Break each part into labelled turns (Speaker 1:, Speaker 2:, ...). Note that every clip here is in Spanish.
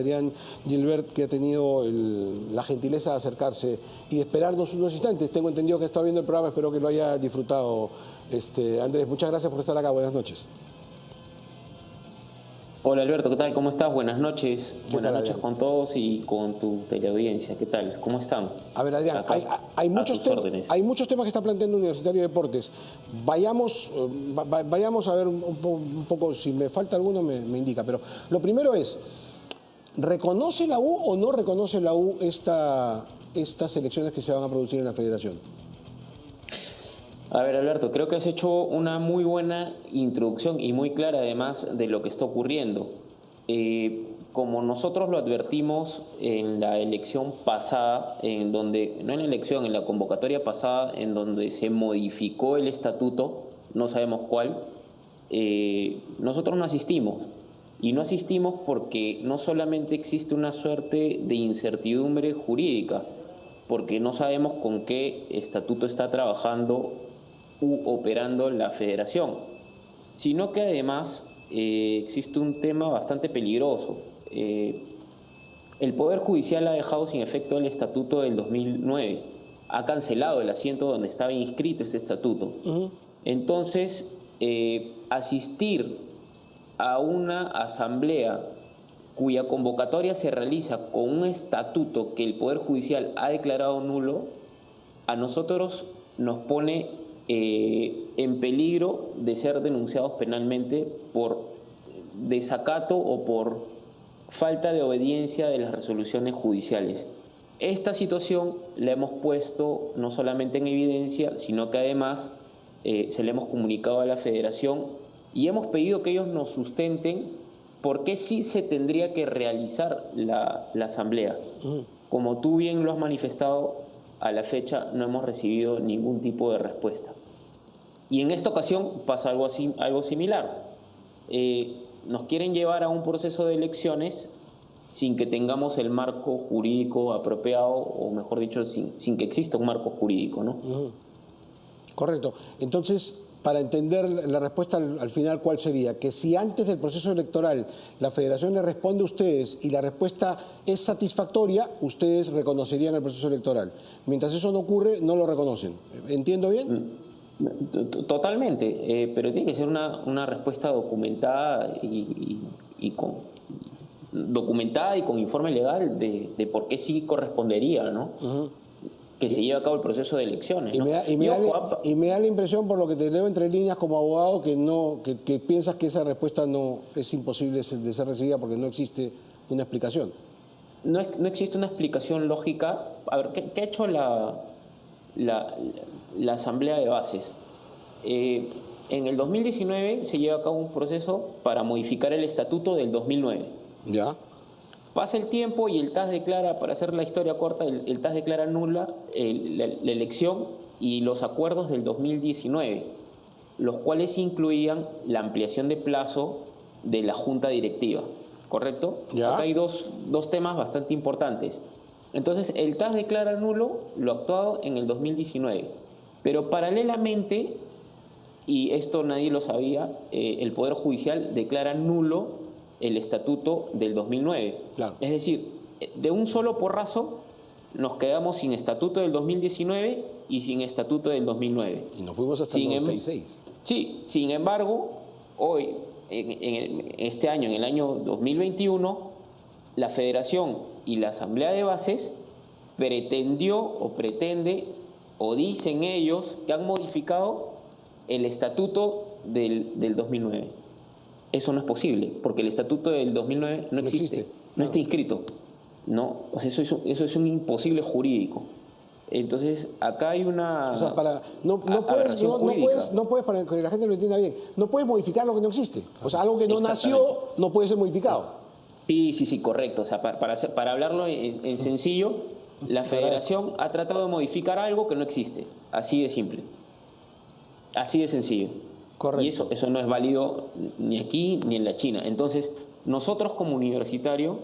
Speaker 1: Adrián Gilbert, que ha tenido la gentileza de acercarse y de esperarnos unos instantes. Tengo entendido que ha estado viendo el programa, espero que lo haya disfrutado. Andrés, muchas gracias por estar acá, buenas noches.
Speaker 2: Hola Alberto, ¿qué tal? ¿Cómo estás? Buenas noches. Buenas noches
Speaker 1: Adrián?
Speaker 2: con todos y con tu teleaudiencia. ¿Qué tal? ¿Cómo están?
Speaker 1: A ver, Adrián,
Speaker 2: Acá,
Speaker 1: hay
Speaker 2: a
Speaker 1: muchos
Speaker 2: tus órdenes.
Speaker 1: temas que está planteando Universitario de Deportes. Vayamos a ver un poco, si me falta alguno me indica. Pero lo primero es, ¿reconoce la U o no reconoce la U estas elecciones que se van a producir en la Federación?
Speaker 2: A ver, Alberto, creo que has hecho una muy buena introducción y muy clara además de lo que está ocurriendo. Como nosotros lo advertimos en la elección pasada, en la convocatoria pasada, en donde se modificó el estatuto, no sabemos cuál, nosotros no asistimos. Y no asistimos porque no solamente existe una suerte de incertidumbre jurídica, porque no sabemos con qué estatuto está trabajando u operando la federación, sino que además existe un tema bastante peligroso. El Poder Judicial ha dejado sin efecto el estatuto del 2009, ha cancelado el asiento donde estaba inscrito este estatuto. Entonces, asistir a una asamblea cuya convocatoria se realiza con un estatuto que el Poder Judicial ha declarado nulo, a nosotros nos pone en peligro de ser denunciados penalmente por desacato o por falta de obediencia de las resoluciones judiciales. Esta situación la hemos puesto no solamente en evidencia, sino que además se le hemos comunicado a la Federación y hemos pedido que ellos nos sustenten por qué sí se tendría que realizar la asamblea. Como tú bien lo has manifestado, a la fecha no hemos recibido ningún tipo de respuesta. Y en esta ocasión pasa algo similar. Nos quieren llevar a un proceso de elecciones sin que tengamos el marco jurídico apropiado, o mejor dicho, sin que exista un marco jurídico, ¿no?
Speaker 1: Correcto. Entonces, para entender la respuesta al final, ¿cuál sería? Que si antes del proceso electoral la Federación le responde a ustedes y la respuesta es satisfactoria, ustedes reconocerían el proceso electoral. Mientras eso no ocurre, no lo reconocen. ¿Entiendo bien?
Speaker 2: Totalmente, pero tiene que ser una respuesta documentada con informe legal de por qué sí correspondería, ¿no? Que se lleve a cabo el proceso de elecciones, ¿no?
Speaker 1: Y me da la impresión, por lo que te leo entre líneas como abogado, que piensas que esa respuesta no es imposible de ser recibida porque no existe una explicación.
Speaker 2: No existe una explicación lógica. A ver, ¿qué ha hecho la Asamblea de Bases? En el 2019 se lleva a cabo un proceso para modificar el estatuto del 2009.
Speaker 1: ¿Ya?
Speaker 2: Pasa el tiempo y el TAS declara, para hacer la historia corta, el TAS declara nula la elección y los acuerdos del 2019, los cuales incluían la ampliación de plazo de la junta directiva, ¿correcto?
Speaker 1: ¿Ya?
Speaker 2: Acá hay dos temas bastante importantes. Entonces, el TAS declara nulo lo actuado en el 2019, pero paralelamente, y esto nadie lo sabía, el Poder Judicial declara nulo el estatuto del 2009.
Speaker 1: Claro.
Speaker 2: Es decir, de un solo porrazo nos quedamos sin estatuto del 2019 y sin estatuto del 2009.
Speaker 1: Y nos fuimos hasta el 96.
Speaker 2: Sí, sin embargo, hoy, en este año, en el año 2021, la Federación y la Asamblea de Bases pretendió o pretende, o dicen ellos, que han modificado el estatuto del 2009. Eso no es posible, porque el estatuto del 2009 no existe. No está inscrito. No, o sea, eso es un imposible jurídico. Entonces, acá hay una...
Speaker 1: O sea, no puedes, para que la gente lo entienda bien, no puedes modificar lo que no existe. O sea, algo que no nació no puede ser modificado.
Speaker 2: Sí, correcto. O sea, para hablarlo en sencillo, la Federación ha tratado de modificar algo que no existe. Así de simple. Así de sencillo.
Speaker 1: Correcto.
Speaker 2: Y eso no es válido ni aquí ni en la China. Entonces, nosotros como universitario,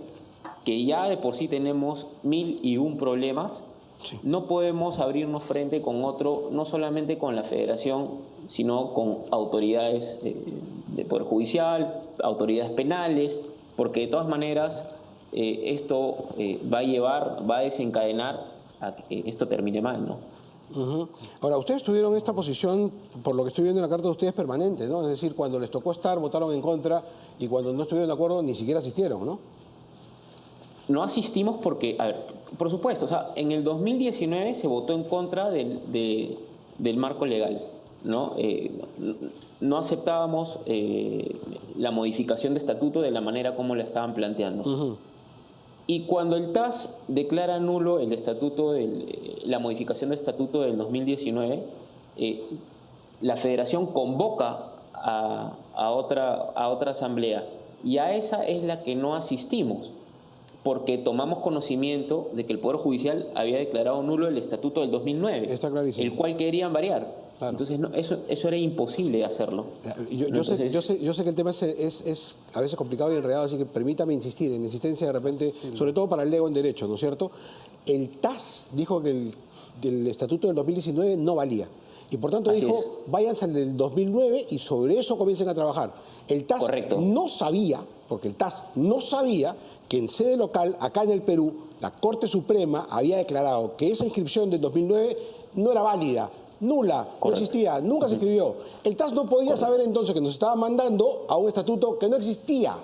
Speaker 2: que ya de por sí tenemos 1001 problemas, sí, no podemos abrirnos frente con otro, no solamente con la Federación, sino con autoridades de Poder Judicial, autoridades penales, porque de todas maneras esto va a desencadenar a que esto termine mal, ¿no?
Speaker 1: Ujú. Ahora, ustedes tuvieron esta posición, por lo que estoy viendo en la carta de ustedes, permanente, ¿no? Es decir, cuando les tocó estar, votaron en contra, y cuando no estuvieron de acuerdo, ni siquiera asistieron, ¿no?
Speaker 2: No asistimos porque, a ver, por supuesto, o sea, en el 2019 se votó en contra del marco legal, ¿no? No aceptábamos la modificación de estatuto de la manera como la estaban planteando.
Speaker 1: Ujú.
Speaker 2: Y cuando el TAS declara nulo el estatuto, la modificación del estatuto del 2019, la Federación convoca a otra asamblea, y a esa es la que no asistimos, porque tomamos conocimiento de que el Poder Judicial había declarado nulo el estatuto del 2009,
Speaker 1: Está clarísimo.
Speaker 2: el cual querían variar.
Speaker 1: Claro.
Speaker 2: Entonces, no, eso era imposible hacerlo.
Speaker 1: Yo sé que el tema es a veces complicado y enredado, así que permítame insistir en insistencia de repente, sobre todo para el lego en derecho, ¿no es cierto? El TAS dijo que el estatuto del 2019 no valía. Y por tanto
Speaker 2: Así
Speaker 1: dijo,
Speaker 2: es.
Speaker 1: váyanse al del 2009 y sobre eso comiencen a trabajar. El TAS
Speaker 2: Correcto.
Speaker 1: no sabía, porque el TAS no sabía que en sede local, acá en el Perú, la Corte Suprema había declarado que esa inscripción del 2009 no era válida, nula, no
Speaker 2: Correcto.
Speaker 1: existía, nunca se escribió. El TAS no podía saber entonces que nos estaba mandando a un estatuto que no existía.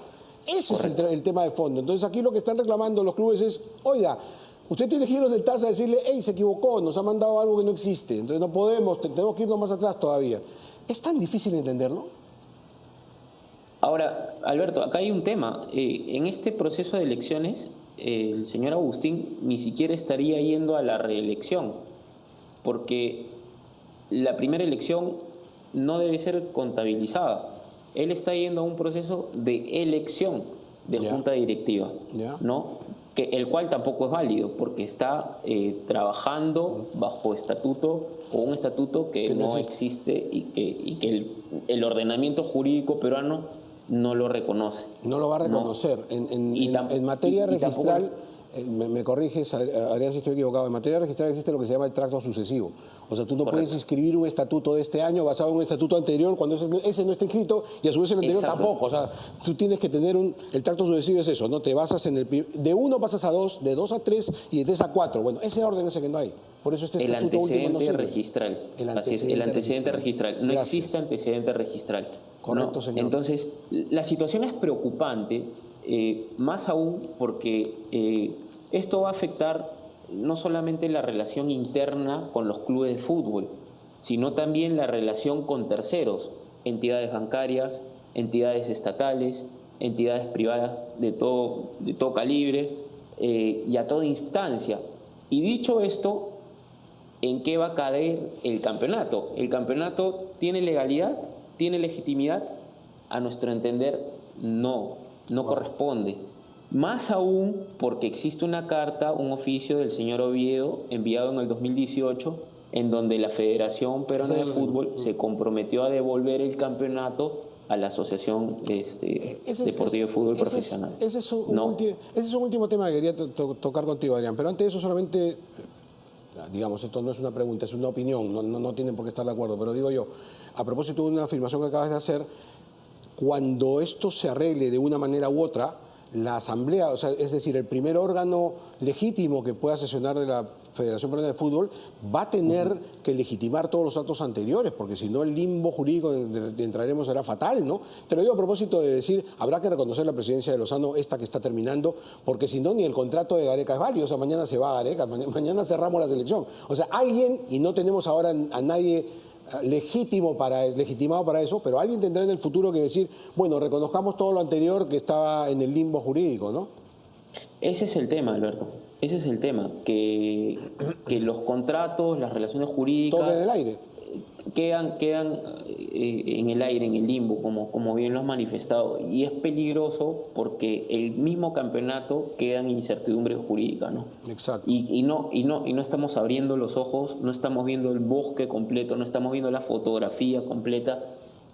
Speaker 1: Ese es el tema de fondo. Entonces aquí lo que están reclamando los clubes es, oiga, usted tiene que ir del TAS a decirle, hey, se equivocó, nos ha mandado algo que no existe, entonces no podemos, tenemos que irnos más atrás todavía. ¿Es tan difícil entenderlo?
Speaker 2: Ahora, Alberto, acá hay un tema. En este proceso de elecciones, el señor Agustín ni siquiera estaría yendo a la reelección, porque la primera elección no debe ser contabilizada. Él está yendo a un proceso de elección de
Speaker 1: Ya.
Speaker 2: junta directiva,
Speaker 1: Ya.
Speaker 2: ¿no? El cual tampoco es válido, porque está trabajando bajo estatuto o un estatuto que
Speaker 1: no
Speaker 2: no
Speaker 1: existe.
Speaker 2: existe y que el ordenamiento jurídico peruano no lo reconoce.
Speaker 1: No lo va a reconocer. En materia registral, me corriges, Adrián, si estoy equivocado, en materia registral existe lo que se llama el tracto sucesivo. O sea, tú no puedes inscribir un estatuto de este año basado en un estatuto anterior cuando ese no está inscrito y a su vez el anterior
Speaker 2: Exacto.
Speaker 1: tampoco. O sea, tú tienes que tener el tracto sucesivo es eso, ¿no? Te basas de 1 pasas a 2, de 2 a 3 y de 3 a 4. Bueno, ese orden es el que no hay. Por eso este
Speaker 2: El
Speaker 1: estatuto último no
Speaker 2: antecedente
Speaker 1: sirve.
Speaker 2: registral.
Speaker 1: El
Speaker 2: Así es, el antecedente registral. No
Speaker 1: Gracias.
Speaker 2: existe antecedente registral.
Speaker 1: Correcto,
Speaker 2: ¿no?
Speaker 1: señor.
Speaker 2: Entonces, la situación es preocupante, más aún porque esto va a afectar no solamente la relación interna con los clubes de fútbol, sino también la relación con terceros, entidades bancarias, entidades estatales, entidades privadas de todo calibre y a toda instancia. Y dicho esto, ¿en qué va a caer el campeonato? ¿El campeonato tiene legalidad? ¿Tiene legitimidad? A nuestro entender, no corresponde. Más aún porque existe una carta, un oficio del señor Oviedo, enviado en el 2018, en donde la Federación Peruana de Fútbol se comprometió a devolver el campeonato a la Asociación Deportiva de Fútbol Profesional.
Speaker 1: Ese es un último tema que quería tocar contigo, Adrián. Pero antes de eso solamente, digamos, esto no es una pregunta, es una opinión, no tienen por qué estar de acuerdo, pero digo yo, a propósito de una afirmación que acabas de hacer, cuando esto se arregle de una manera u otra, la Asamblea, o sea, es decir, el primer órgano legítimo que pueda sesionar de la Federación Peruana de Fútbol, va a tener que legitimar todos los actos anteriores, porque si no el limbo jurídico en que entraremos será fatal, ¿no? Te lo digo a propósito de decir, habrá que reconocer la presidencia de Lozano, esta que está terminando, porque si no, ni el contrato de Gareca es válido, o sea, mañana se va a Gareca, mañana cerramos la selección. O sea, alguien, y no tenemos ahora a nadie legitimado para eso, pero alguien tendrá en el futuro que decir, bueno, reconozcamos todo lo anterior que estaba en el limbo jurídico, ¿no?
Speaker 2: Ese es el tema, Alberto. Ese es el tema, que los contratos, las relaciones jurídicas
Speaker 1: todo en el aire.
Speaker 2: quedan en el aire, en el limbo, como bien lo has manifestado. Y es peligroso porque el mismo campeonato queda en incertidumbre jurídica, ¿no?
Speaker 1: Exacto.
Speaker 2: Y no estamos abriendo los ojos, no estamos viendo el bosque completo, no estamos viendo la fotografía completa,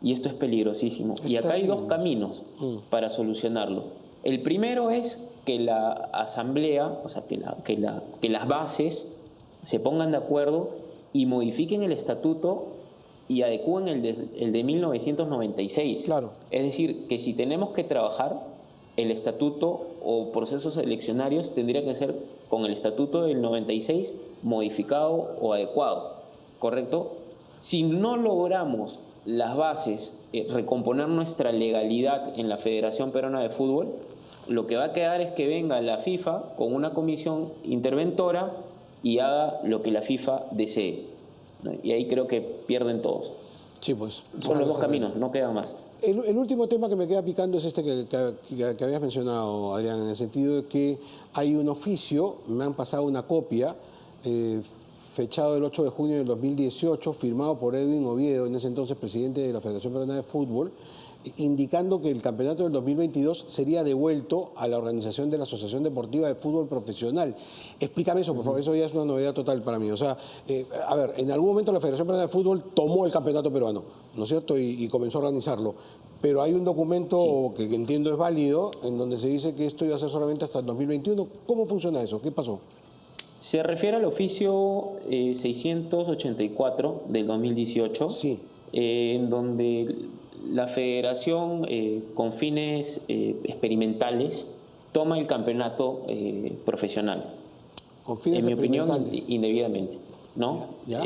Speaker 2: y esto es peligrosísimo. Y acá hay dos caminos para solucionarlo. El primero es que la asamblea, o sea, que las bases se pongan de acuerdo y modifiquen el estatuto y adecúen el de 1996.
Speaker 1: Claro.
Speaker 2: Es decir, que si tenemos que trabajar, el estatuto o procesos eleccionarios tendría que ser con el estatuto del 96 modificado o adecuado, ¿correcto? Si no logramos las bases, recomponer nuestra legalidad en la Federación Peruana de Fútbol, lo que va a quedar es que venga la FIFA con una comisión interventora y haga lo que la FIFA desee, ¿no? Y ahí creo que pierden todos.
Speaker 1: Sí, pues.
Speaker 2: Son los dos caminos, no quedan más.
Speaker 1: El último tema que me queda picando es este que habías mencionado, Adrián, en el sentido de que hay un oficio, me han pasado una copia, fechado el 8 de junio del 2018, firmado por Edwin Oviedo, en ese entonces presidente de la Federación Peruana de Fútbol, indicando que el campeonato del 2022 sería devuelto a la organización de la Asociación Deportiva de Fútbol Profesional. Explícame eso, por favor, eso ya es una novedad total para mí. O sea, a ver, en algún momento la Federación Peruana de Fútbol tomó el campeonato peruano, ¿no es cierto? Y comenzó a organizarlo. Pero hay un documento que entiendo es válido, en donde se dice que esto iba a ser solamente hasta el 2021. ¿Cómo funciona eso? ¿Qué pasó?
Speaker 2: Se refiere al oficio 684 del 2018,
Speaker 1: Sí.
Speaker 2: En donde la federación, con fines experimentales, toma el campeonato profesional.
Speaker 1: Con fines
Speaker 2: En mi opinión,
Speaker 1: experimentales.
Speaker 2: indebidamente, ¿no?
Speaker 1: Ya.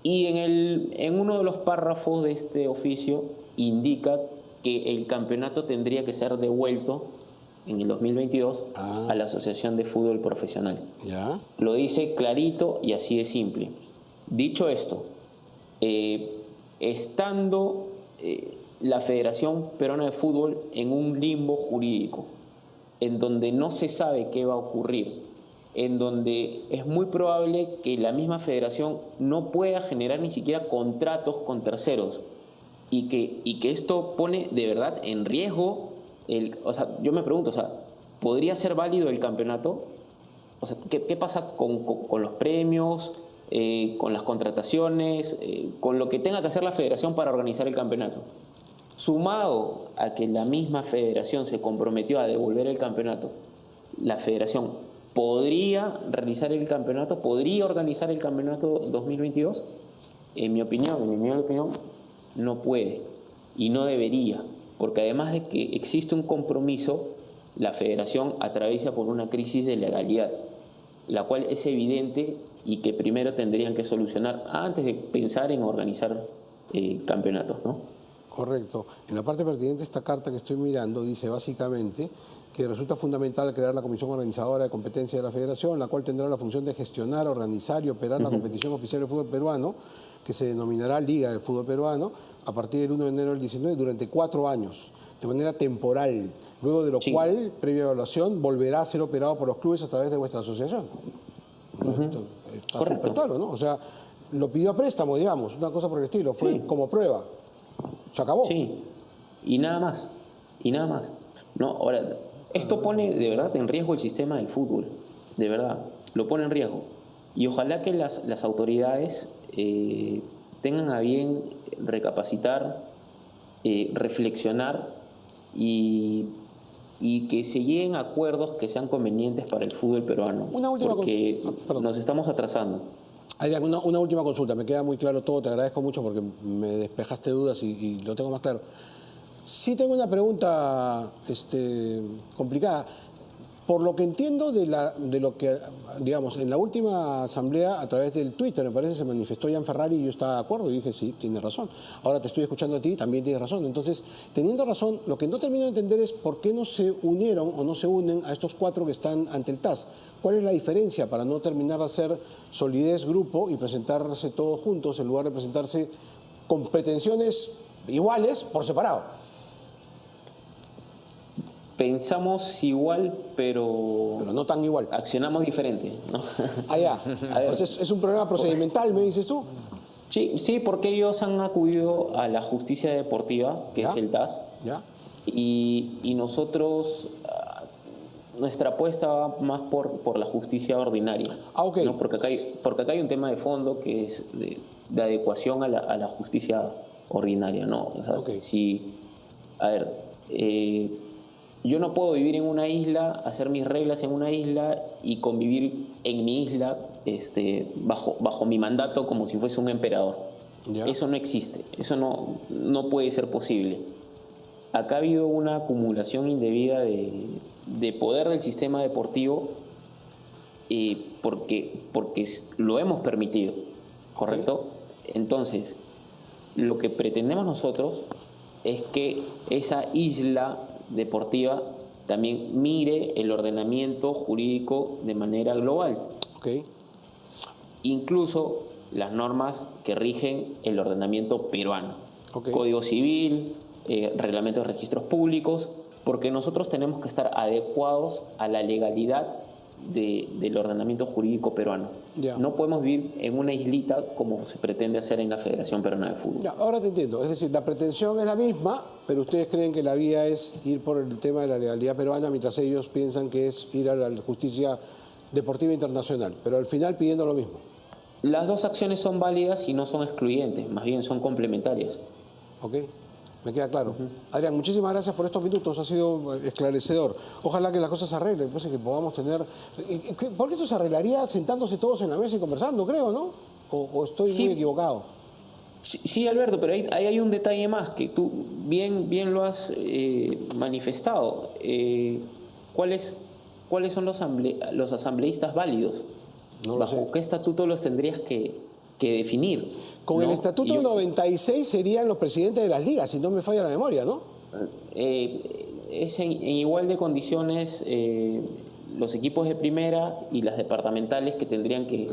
Speaker 2: Y en uno de los párrafos de este oficio indica que el campeonato tendría que ser devuelto en el 2022 a la Asociación de Fútbol Profesional.
Speaker 1: Ya.
Speaker 2: Lo dice clarito y así de simple. Dicho esto, estando la Federación Peruana de Fútbol en un limbo jurídico, en donde no se sabe qué va a ocurrir, en donde es muy probable que la misma federación no pueda generar ni siquiera contratos con terceros, y que esto pone de verdad en riesgo, o sea, yo me pregunto, o sea, ¿podría ser válido el campeonato? O sea, ¿qué pasa con los premios, con las contrataciones, con lo que tenga que hacer la federación para organizar el campeonato? Sumado a que la misma federación se comprometió a devolver el campeonato, la federación podría realizar el campeonato, podría organizar el campeonato 2022. En mi opinión, no puede y no debería, porque además de que existe un compromiso, la federación atraviesa por una crisis de legalidad, la cual es evidente y que primero tendrían que solucionar antes de pensar en organizar campeonatos, ¿no?
Speaker 1: Correcto. En la parte pertinente, esta carta que estoy mirando dice básicamente que resulta fundamental crear la Comisión Organizadora de Competencia de la Federación, la cual tendrá la función de gestionar, organizar y operar la competición oficial del fútbol peruano, que se denominará Liga del Fútbol Peruano, a partir del 1 de enero del 19 durante 4 años, de manera temporal, luego de lo cual, previa evaluación, volverá a ser operado por los clubes a través de vuestra asociación. Está súper claro, ¿no? O sea, lo pidió a préstamo, digamos, una cosa por el estilo, fue como prueba. Se acabó.
Speaker 2: Sí, y nada más, ¿no? Ahora, esto pone de verdad en riesgo el sistema del fútbol, de verdad, lo pone en riesgo. Y ojalá que las autoridades tengan a bien recapacitar, reflexionar y que se lleguen a acuerdos que sean convenientes para el fútbol peruano, porque nos estamos atrasando.
Speaker 1: Adrián, una última consulta, me queda muy claro todo, te agradezco mucho porque me despejaste dudas y lo tengo más claro. Sí tengo una pregunta complicada. Por lo que entiendo de lo que, digamos, en la última asamblea, a través del Twitter, me parece, se manifestó Jan Ferrari y yo estaba de acuerdo y dije, sí, tienes razón. Ahora te estoy escuchando a ti, también tienes razón. Entonces, teniendo razón, lo que no termino de entender es por qué no se unieron o no se unen a estos 4 que están ante el TAS. ¿Cuál es la diferencia para no terminar de hacer solidez grupo y presentarse todos juntos en lugar de presentarse con pretensiones iguales por separado?
Speaker 2: Pensamos igual, pero
Speaker 1: no tan igual.
Speaker 2: Accionamos diferente, ¿no?
Speaker 1: Ah, ya. Pues es un problema procedimental, ¿me dices tú?
Speaker 2: Sí, porque ellos han acudido a la justicia deportiva, que es el TAS, y nosotros, nuestra apuesta va más por la justicia ordinaria.
Speaker 1: Ok.
Speaker 2: ¿No? Porque acá hay un tema de fondo que es de adecuación a la justicia ordinaria, ¿no? O sea, yo no puedo vivir en una isla, hacer mis reglas en una isla y convivir en mi isla bajo mi mandato como si fuese un emperador. Eso no existe, eso no puede ser posible. acá ha habido una acumulación indebida de poder del sistema deportivo porque lo hemos permitido, ¿correcto? Entonces, lo que pretendemos nosotros es que esa isla deportiva también mire el ordenamiento jurídico de manera global.
Speaker 1: Okay.
Speaker 2: Incluso las normas que rigen el ordenamiento peruano.
Speaker 1: Okay.
Speaker 2: Código Civil, reglamento de registros públicos, porque nosotros tenemos que estar adecuados a la legalidad del ordenamiento jurídico peruano.
Speaker 1: Ya.
Speaker 2: No podemos vivir en una islita como se pretende hacer en la Federación Peruana de Fútbol.
Speaker 1: Ya, ahora te entiendo. Es decir, la pretensión es la misma, pero ustedes creen que la vía es ir por el tema de la legalidad peruana, mientras ellos piensan que es ir a la justicia deportiva internacional, pero al final pidiendo lo mismo.
Speaker 2: Las dos acciones son válidas y no son excluyentes, más bien son complementarias.
Speaker 1: Ok, me queda claro. Adrián, muchísimas gracias por estos minutos, ha sido esclarecedor. Ojalá que las cosas se arreglen, pues, que podamos tener... Porque esto se arreglaría sentándose todos en la mesa y conversando, creo, ¿no? ¿O estoy muy equivocado?
Speaker 2: Sí, Alberto, pero ahí hay un detalle más que tú bien lo has manifestado. ¿Cuáles son los asambleístas válidos?
Speaker 1: No lo sé.
Speaker 2: ¿Bajo qué estatuto los tendrías que definir?
Speaker 1: Con el estatuto 96 serían los presidentes de las ligas, si no me falla la memoria, ¿no?
Speaker 2: Es en igual de condiciones los equipos de primera y las departamentales que tendrían que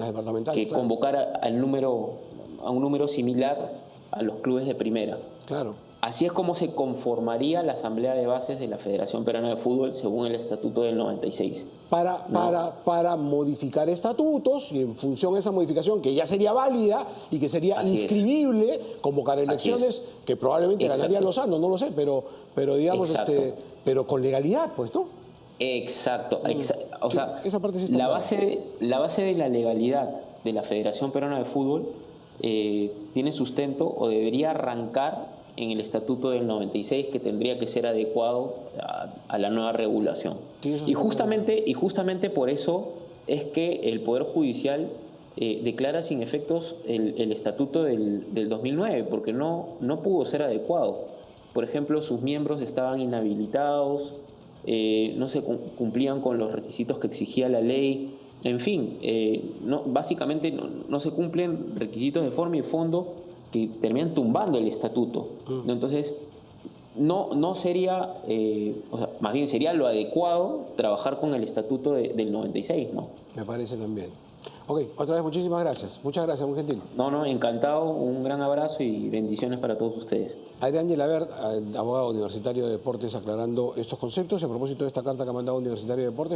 Speaker 2: convocar a un número similar a los clubes de primera.
Speaker 1: Claro.
Speaker 2: Así es como se conformaría la Asamblea de Bases de la Federación Peruana de Fútbol según el Estatuto del 96.
Speaker 1: Para modificar estatutos y en función de esa modificación, que ya sería válida y que sería inscribible, convocar elecciones que probablemente ganaría Lozano, no lo sé, pero digamos, pero con legalidad, pues, ¿no?
Speaker 2: Exacto. O sea,
Speaker 1: esa parte sí está
Speaker 2: la base de la legalidad de la Federación Peruana de Fútbol tiene sustento o debería arrancar en el Estatuto del 96, que tendría que ser adecuado a la nueva regulación. Y justamente por eso es que el Poder Judicial declara sin efectos el Estatuto del 2009, porque no pudo ser adecuado. Por ejemplo, sus miembros estaban inhabilitados, no se cumplían con los requisitos que exigía la ley, en fin, básicamente no se cumplen requisitos de forma y fondo que terminan tumbando el estatuto. Entonces, no sería, o sea, más bien sería lo adecuado trabajar con el estatuto del 96, ¿no?
Speaker 1: Me parece también. Ok, otra vez muchísimas gracias. Muchas gracias, muy gentil.
Speaker 2: No, encantado, un gran abrazo y bendiciones para todos ustedes.
Speaker 1: Adrián Gelabert, abogado universitario de deportes, aclarando estos conceptos. A propósito de esta carta que ha mandado Universitario de Deportes,